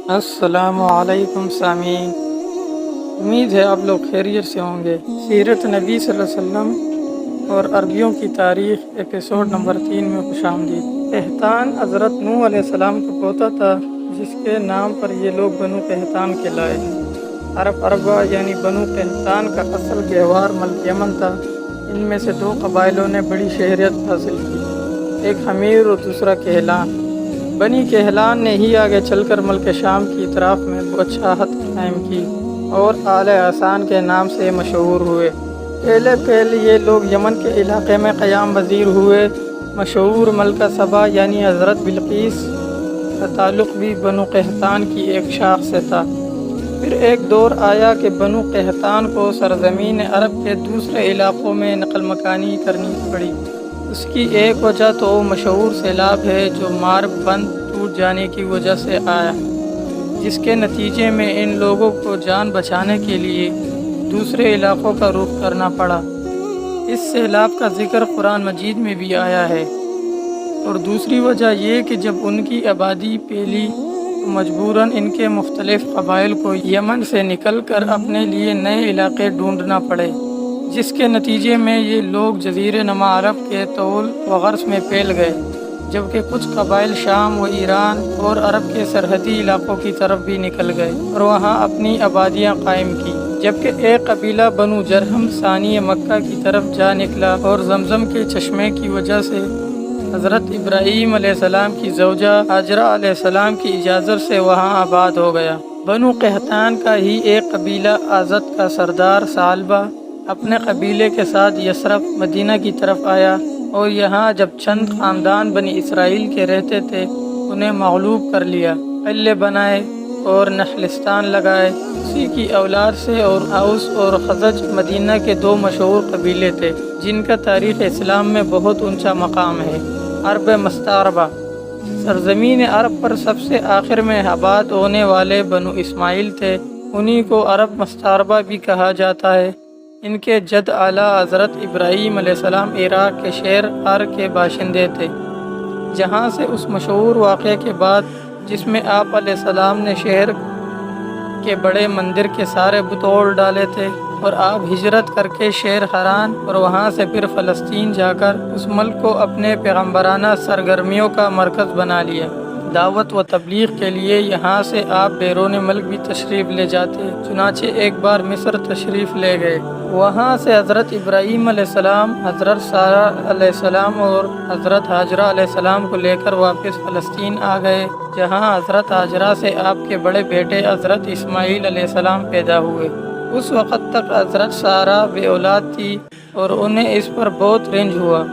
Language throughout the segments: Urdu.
السلام علیکم سامعین، امید ہے آپ لوگ خیریت سے ہوں گے۔ سیرت نبی صلی اللہ علیہ وسلم اور عربیوں کی تاریخ ایپیسوڈ نمبر 3 میں خوش آمدید۔ قحطان حضرت نوح علیہ السلام کا پوتا تھا، جس کے نام پر یہ لوگ بنو قحطان کہلائے۔ عرب اربا یعنی بنو قحطان کا اصل گہوار ملک یمن تھا۔ ان میں سے 2 قبائلوں نے بڑی شہرت حاصل کی، ایک حمیر اور دوسرا کہلان۔ بنی کہلان نے ہی آگے چل کر ملک شام کی اطراف میں بادشاہت قائم کی اور آل حسان کے نام سے مشہور ہوئے۔ پہلے یہ لوگ یمن کے علاقے میں قیام پذیر ہوئے۔ مشہور ملکہ سبا یعنی حضرت بلقیس کا تعلق بھی بنو قحطان کی ایک شاخ سے تھا۔ پھر ایک دور آیا کہ بنو قحطان کو سرزمین عرب کے دوسرے علاقوں میں نقل مکانی کرنی پڑی۔ اس کی ایک وجہ تو مشہور سیلاب ہے جو مارب بند ٹوٹ جانے کی وجہ سے آیا، جس کے نتیجے میں ان لوگوں کو جان بچانے کے لیے دوسرے علاقوں کا رخ کرنا پڑا۔ اس سیلاب کا ذکر قرآن مجید میں بھی آیا ہے۔ اور دوسری وجہ یہ کہ جب ان کی آبادی پھیلی تو مجبوراً ان کے مختلف قبائل کو یمن سے نکل کر اپنے لیے نئے علاقے ڈھونڈنا پڑے، جس کے نتیجے میں یہ لوگ جزیرہ نما عرب کے طول و عرض میں پھیل گئے، جبکہ کچھ قبائل شام و ایران اور عرب کے سرحدی علاقوں کی طرف بھی نکل گئے اور وہاں اپنی آبادیاں قائم کی، جبکہ ایک قبیلہ بنو جرہم ثانی مکہ کی طرف جا نکلا اور زمزم کے چشمے کی وجہ سے حضرت ابراہیم علیہ السلام کی زوجہ ہاجرہ علیہ السلام کی اجازت سے وہاں آباد ہو گیا۔ بنو قحطان کا ہی ایک قبیلہ ازد کا سردار ثعلبہ اپنے قبیلے کے ساتھ یثرب مدینہ کی طرف آیا اور یہاں جب چند خاندان بنی اسرائیل کے رہتے تھے انہیں مغلوب کر لیا، قلعے بنائے اور نخلستان لگائے۔ اسی کی اولاد سے اور اوس اور خزرج مدینہ کے 2 مشہور قبیلے تھے جن کا تاریخ اسلام میں بہت اونچا مقام ہے۔ عرب مستعربہ سرزمین عرب پر سب سے آخر میں آباد ہونے والے بنو اسماعیل تھے، انہی کو عرب مستعربہ بھی کہا جاتا ہے۔ ان کے جد اعلیٰ حضرت ابراہیم علیہ السلام عراق کے شہر ار کے باشندے تھے، جہاں سے اس مشہور واقعے کے بعد جس میں آپ علیہ السلام نے شہر کے بڑے مندر کے سارے بت توڑ ڈالے تھے اور آپ ہجرت کر کے شہر حران اور وہاں سے پھر فلسطین جا کر اس ملک کو اپنے پیغمبرانہ سرگرمیوں کا مرکز بنا لیا۔ دعوت و تبلیغ کے لیے یہاں سے آپ بیرون ملک بھی تشریف لے جاتے، چنانچہ ایک بار مصر تشریف لے گئے۔ وہاں سے حضرت ابراہیم علیہ السلام، حضرت سارہ علیہ السلام اور حضرت ہاجرہ علیہ السلام کو لے کر واپس فلسطین آ گئے، جہاں حضرت ہاجرہ سے آپ کے بڑے بیٹے حضرت اسماعیل علیہ السلام پیدا ہوئے۔ اس وقت تک حضرت سارہ بے اولاد تھی اور انہیں اس پر بہت رنج ہوا۔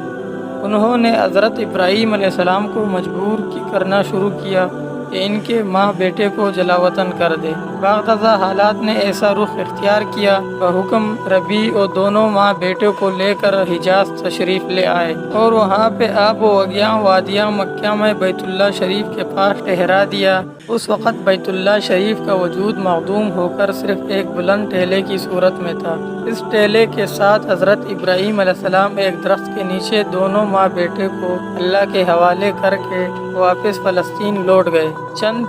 انہوں نے حضرت ابراہیم علیہ السلام کو مجبور کرنا شروع کیا کہ ان کے ماں بیٹے کو جلا وطن کر دے۔ بعد ازاں حالات نے ایسا رخ اختیار کیا بحکم ربی اور دونوں ماں بیٹے کو لے کر حجاز تشریف لے آئے اور وہاں پہ آب و اگیاں وادیاں مکہ میں بیت اللہ شریف کے پاس ٹھہرا دیا۔ اس وقت بیت اللہ شریف کا وجود معدوم ہو کر صرف ایک بلند ٹیلے کی صورت میں تھا۔ اس ٹیلے کے ساتھ حضرت ابراہیم علیہ السلام ایک درخت کے نیچے دونوں ماں بیٹے کو اللہ کے حوالے کر کے واپس فلسطین لوٹ گئے۔ چند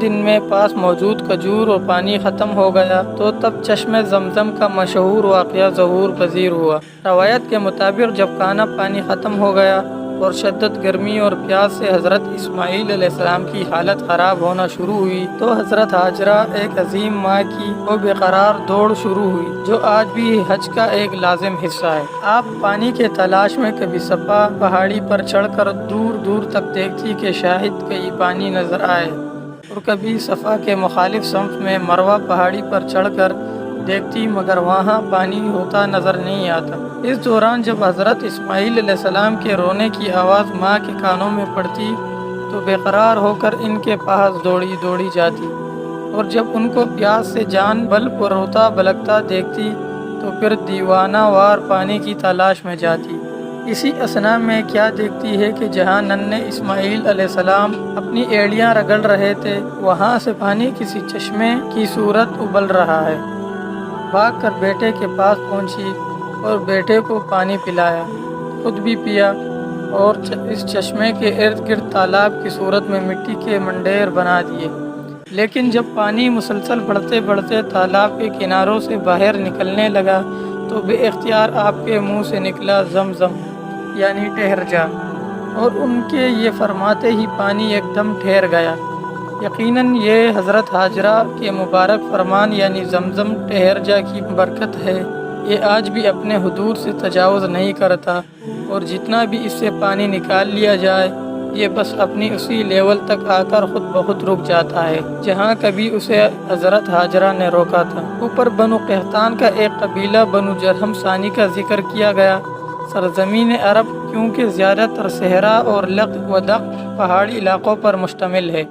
دن میں پاس موجود کھجور اور پانی ختم ہو گیا تو تب چشمے زمزم کا مشہور واقعہ ظہور پذیر ہوا۔ روایت کے مطابق جب کانا پانی ختم ہو گیا اور شدت گرمی اور پیاس سے حضرت اسماعیل علیہ السلام کی حالت خراب ہونا شروع ہوئی تو حضرت ہاجرہ ایک عظیم ماں کی وہ بے قرار دوڑ شروع ہوئی، جو آج بھی حج کا ایک لازم حصہ ہے۔ آپ پانی کے تلاش میں کبھی صفا پہاڑی پر چڑھ کر دور دور تک دیکھتی کہ شاید کہیں پانی نظر آئے، اور کبھی صفا کے مخالف سمت میں مروہ پہاڑی پر چڑھ کر دیکھتی مگر وہاں پانی ہوتا نظر نہیں آتا۔ اس دوران جب حضرت اسماعیل علیہ السلام کے رونے کی آواز ماں کے کانوں میں پڑتی تو بے قرار ہو کر ان کے پاس دوڑی جاتی، اور جب ان کو پیاس سے جان بل پر روتا بلکتا دیکھتی تو پھر دیوانہ وار پانی کی تلاش میں جاتی۔ اسی اثنا میں کیا دیکھتی ہے کہ جہاں ننھے اسماعیل علیہ السلام اپنی ایڑیاں رگڑ رہے تھے وہاں سے پانی کسی چشمے کی صورت ابل رہا ہے۔ بھاگ کر بیٹے کے پاس پہنچی اور بیٹے کو پانی پلایا، خود بھی پیا اور اس چشمے کے ارد گرد تالاب کی صورت میں مٹی کے منڈیر بنا دیے۔ لیکن جب پانی مسلسل بڑھتے بڑھتے تالاب کے کناروں سے باہر نکلنے لگا تو بے اختیار آپ کے منہ سے نکلا زمزم یعنی ٹھہر جا، اور ان کے یہ فرماتے ہی پانی ایک دم ٹھہر گیا۔ یقیناً یہ حضرت حاجرہ کے مبارک فرمان یعنی زمزم ٹھہر جا کی برکت ہے۔ یہ آج بھی اپنے حدود سے تجاوز نہیں کرتا، اور جتنا بھی اس سے پانی نکال لیا جائے یہ بس اپنی اسی لیول تک آ کر خود بخود رک جاتا ہے جہاں کبھی اسے حضرت حاجرہ نے روکا تھا۔ اوپر بنو قحطان کا ایک قبیلہ بنو جرہم ثانی کا ذکر کیا گیا۔ سرزمین عرب کیونکہ زیادہ تر صحرا اور لق و دق پہاڑی علاقوں پر مشتمل ہے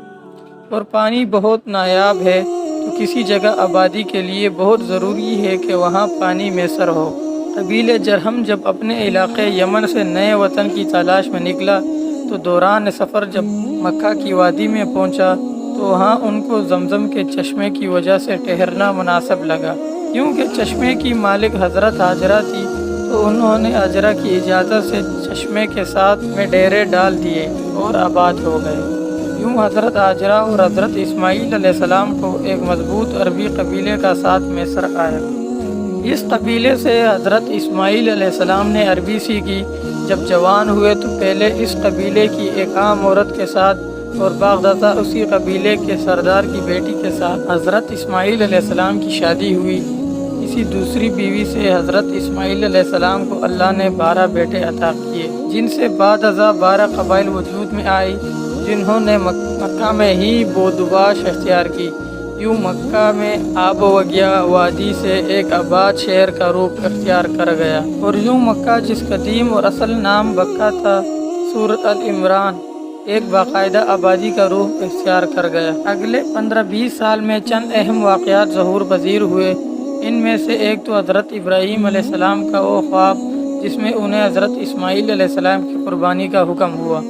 اور پانی بہت نایاب ہے، تو کسی جگہ آبادی کے لیے بہت ضروری ہے کہ وہاں پانی میسر ہو۔ قبیلہ جرہم جب اپنے علاقے یمن سے نئے وطن کی تلاش میں نکلا تو دوران سفر جب مکہ کی وادی میں پہنچا تو وہاں ان کو زمزم کے چشمے کی وجہ سے ٹھہرنا مناسب لگا۔ کیونکہ چشمے کی مالک حضرت حاجرہ تھی تو انہوں نے حاجرہ کی اجازت سے چشمے کے ساتھ میں ڈیرے ڈال دیے اور آباد ہو گئے۔ یوں حضرت حاجرہ اور حضرت اسماعیل علیہ السلام کو ایک مضبوط عربی قبیلے کا ساتھ میسر آیا۔ اس قبیلے سے حضرت اسماعیل علیہ السلام نے عربی سیکھی۔ جب جوان ہوئے تو پہلے اس قبیلے کی ایک عام عورت کے ساتھ اور بعدازاں اسی قبیلے کے سردار کی بیٹی کے ساتھ حضرت اسماعیل علیہ السلام کی شادی ہوئی۔ اسی دوسری بیوی سے حضرت اسماعیل علیہ السلام کو اللہ نے 12 بیٹے عطا کیے، جن سے بعدازاں 12 قبائل وجود میں آئی جنہوں نے مکہ میں ہی بودباش اختیار کی۔ یوں مکہ میں آب و گیا وادی سے ایک آباد شہر کا روپ اختیار کر گیا، اور یوں مکہ جس قدیم اور اصل نام بکہ تھا سورۃ ال-عمران ایک باقاعدہ آبادی کا روح اختیار کر گیا۔ اگلے 15-20 سال میں چند اہم واقعات ظہور پذیر ہوئے۔ ان میں سے ایک تو حضرت ابراہیم علیہ السلام کا وہ خواب جس میں انہیں حضرت اسماعیل علیہ السلام کی قربانی کا حکم ہوا۔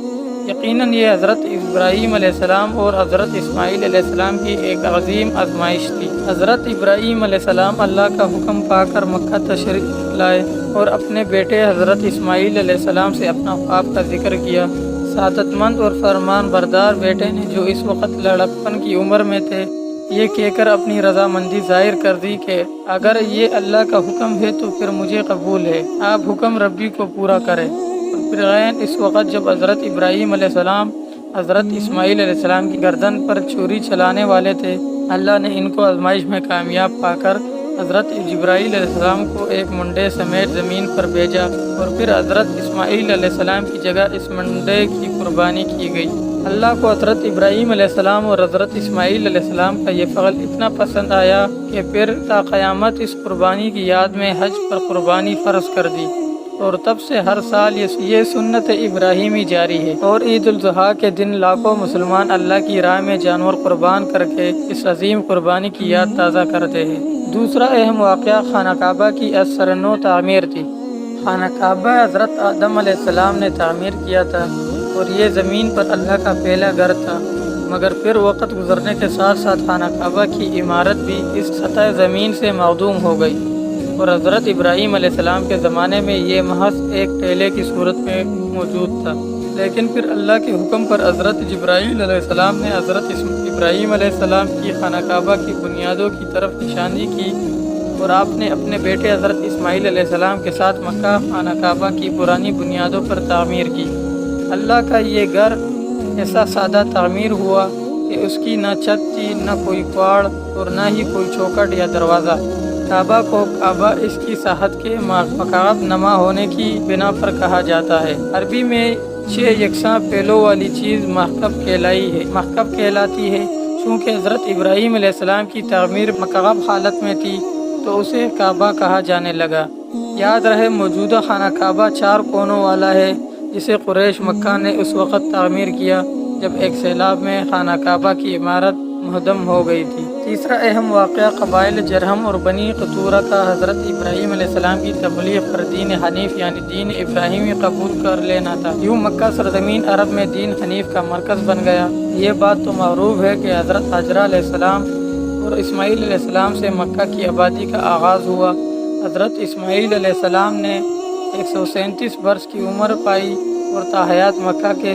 یقیناً یہ حضرت ابراہیم علیہ السلام اور حضرت اسماعیل علیہ السلام کی ایک عظیم آزمائش تھی۔ حضرت ابراہیم علیہ السلام اللہ کا حکم پا کر مکہ تشریف لائے اور اپنے بیٹے حضرت اسماعیل علیہ السلام سے اپنا خواب کا ذکر کیا۔ سعادت مند اور فرمان بردار بیٹے نے جو اس وقت لڑکپن کی عمر میں تھے یہ کہہ کر اپنی رضامندی ظاہر کر دی کہ اگر یہ اللہ کا حکم ہے تو پھر مجھے قبول ہے، آپ حکم ربی کو پورا کریں۔ پھر اس وقت جب حضرت ابراہیم علیہ السلام حضرت اسماعیل علیہ السلام کی گردن پر چھری چلانے والے تھے، اللہ نے ان کو آزمائش میں کامیاب پا کر حضرت جبرائیل علیہ السلام کو ایک منڈے سمیت زمین پر بھیجا، اور پھر حضرت اسماعیل علیہ السلام کی جگہ اس منڈے کی قربانی کی گئی۔ اللہ کو حضرت ابراہیم علیہ السلام اور حضرت اسماعیل علیہ السلام کا یہ فعل اتنا پسند آیا کہ پھر تا قیامت اس قربانی کی یاد میں حج پر قربانی فرض کر دی، اور تب سے ہر سال یہ سنت ابراہیمی جاری ہے۔ اور عید الاضحیٰ کے دن لاکھوں مسلمان اللہ کی راہ میں جانور قربان کر کے اس عظیم قربانی کی یاد تازہ کرتے ہیں۔ دوسرا اہم واقعہ خانہ کعبہ کی اثر-نو تعمیر تھی۔ خانہ کعبہ حضرت آدم علیہ السلام نے تعمیر کیا تھا اور یہ زمین پر اللہ کا پہلا گھر تھا، مگر پھر وقت گزرنے کے ساتھ ساتھ خانہ کعبہ کی عمارت بھی اس سطح زمین سے معدوم ہو گئی، اور حضرت ابراہیم علیہ السلام کے زمانے میں یہ محض ایک ٹیلے کی صورت میں موجود تھا۔ لیکن پھر اللہ کے حکم پر حضرت جبرائیل علیہ السلام نے حضرت ابراہیم علیہ السلام کی خانہ کعبہ کی بنیادوں کی طرف نشانی کی، اور آپ نے اپنے بیٹے حضرت اسماعیل علیہ السلام کے ساتھ مکہ خانہ کعبہ کی پرانی بنیادوں پر تعمیر کی۔ اللہ کا یہ گھر ایسا سادہ تعمیر ہوا کہ اس کی نہ چھت تھی، نہ کوئی کواڑ، اور نہ ہی کوئی چوکھٹ یا دروازہ۔ کعبہ کو کعبہ اس کی ساحت کے مکعب نما ہونے کی بنا پر کہا جاتا ہے۔ عربی میں 6 یکساں پہلوں والی چیز محکب کہلاتی ہے۔ چونکہ حضرت ابراہیم علیہ السلام کی تعمیر مکعب حالت میں تھی تو اسے کعبہ کہا جانے لگا۔ یاد رہے موجودہ خانہ کعبہ 4 کونوں والا ہے جسے قریش مکہ نے اس وقت تعمیر کیا جب ایک سیلاب میں خانہ کعبہ کی عمارت منہدم ہو گئی تھی۔ تیسرا اہم واقعہ قبائل جرہم اور بنی قطورہ کا حضرت ابراہیم علیہ السلام کی تبلیغ پر دین حنیف یعنی دین ابراہیمی قبول کر لینا تھا۔ یوں مکہ سرزمین عرب میں دین حنیف کا مرکز بن گیا۔ یہ بات تو معروف ہے کہ حضرت حاجرہ علیہ السلام اور اسماعیل علیہ السلام سے مکہ کی آبادی کا آغاز ہوا۔ حضرت اسماعیل علیہ السلام نے 137 برس کی عمر پائی اور تا حیات مکہ کے